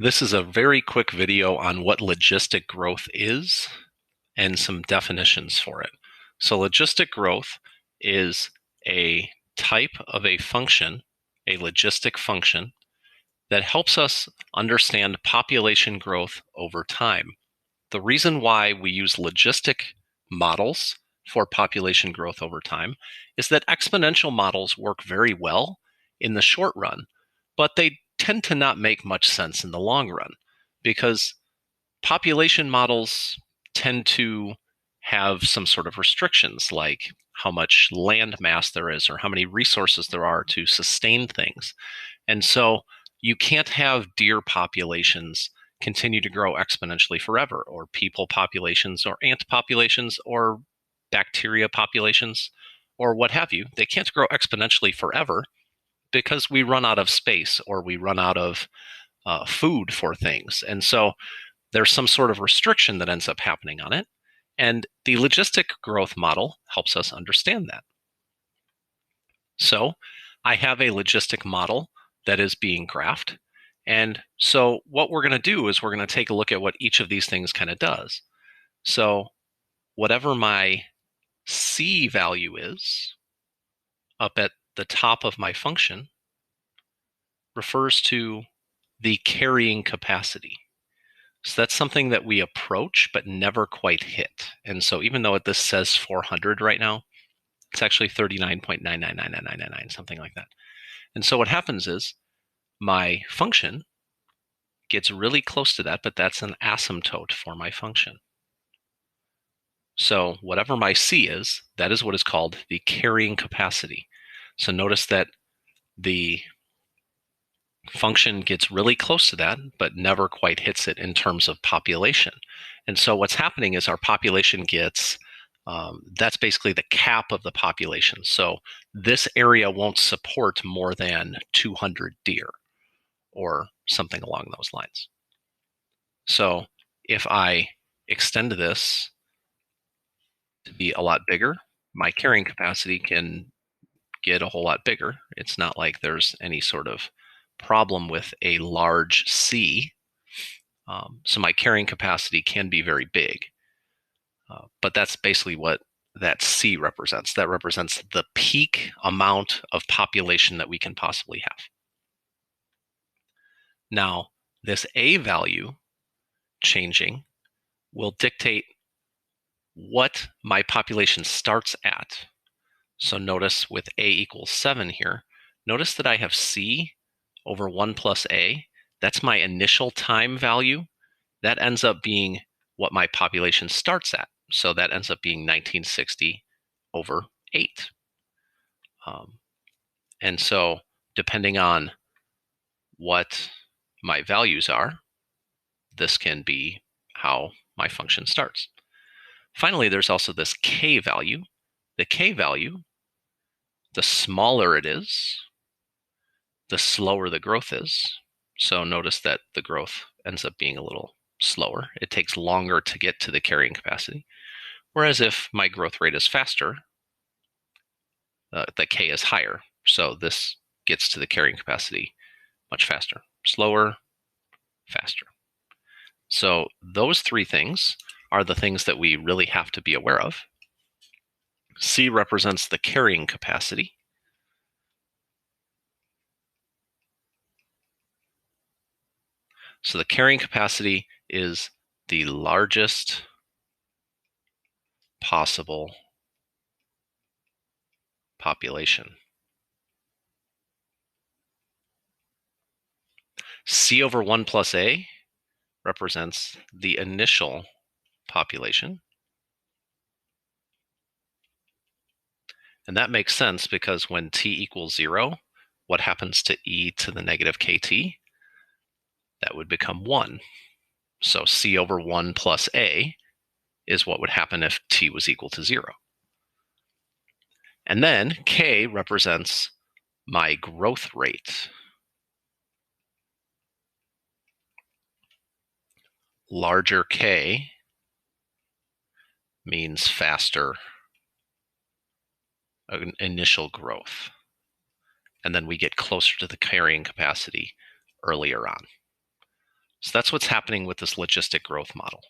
This is a very quick video on what logistic growth is and some definitions for it. So logistic growth is a type of a function, a logistic function, that helps us understand population growth over time. The reason why we use logistic models for population growth over time is that exponential models work very well in the short run, but they tend to not make much sense in the long run because population models tend to have some sort of restrictions, like how much land mass there is or how many resources there are to sustain things. And so you can't have deer populations continue to grow exponentially forever, or people populations, or ant populations, or bacteria populations, or what have you. They can't grow exponentially forever because we run out of space or we run out of food for things. And so there's some sort of restriction that ends up happening on it. And the logistic growth model helps us understand that. So I have a logistic model that is being graphed. And so what we're going to do is we're going to take a look at what each of these things kind of does. So whatever my C value is up at the top of my function refers to the carrying capacity. So that's something that we approach but never quite hit. And so even though this says 400 right now, it's actually 39.9999999, something like that. And so what happens is my function gets really close to that, but that's an asymptote for my function. So whatever my C is, that is what is called the carrying capacity. So notice that the function gets really close to that, but never quite hits it in terms of population. And so what's happening is our population gets, that's basically the cap of the population. So this area won't support more than 200 deer or something along those lines. So if I extend this to be a lot bigger, my carrying capacity can get a whole lot bigger. It's not like there's any sort of problem with a large C. So my carrying capacity can be very big. But that's basically what that C represents. That represents the peak amount of population that we can possibly have. Now, this A value changing will dictate what my population starts at. So notice with A equals 7 here, notice that I have C over 1 plus A. That's my initial time value. That ends up being what my population starts at. So that ends up being 1960 over 8. And so depending on what my values are, this can be how my function starts. Finally, there's also this K value. The K value, the smaller it is, the slower the growth is. So notice that the growth ends up being a little slower. It takes longer to get to the carrying capacity. Whereas if my growth rate is faster, the K is higher. So this gets to the carrying capacity much faster. Slower, faster. So those three things are the things that we really have to be aware of. C represents the carrying capacity. So the carrying capacity is the largest possible population. C over 1 plus A represents the initial population. And that makes sense because when t equals 0, what happens to e to the negative kt? That would become 1. So C over 1 plus A is what would happen if t was equal to 0. And then K represents my growth rate. Larger K means faster initial growth. And then we get closer to the carrying capacity earlier on. So that's what's happening with this logistic growth model.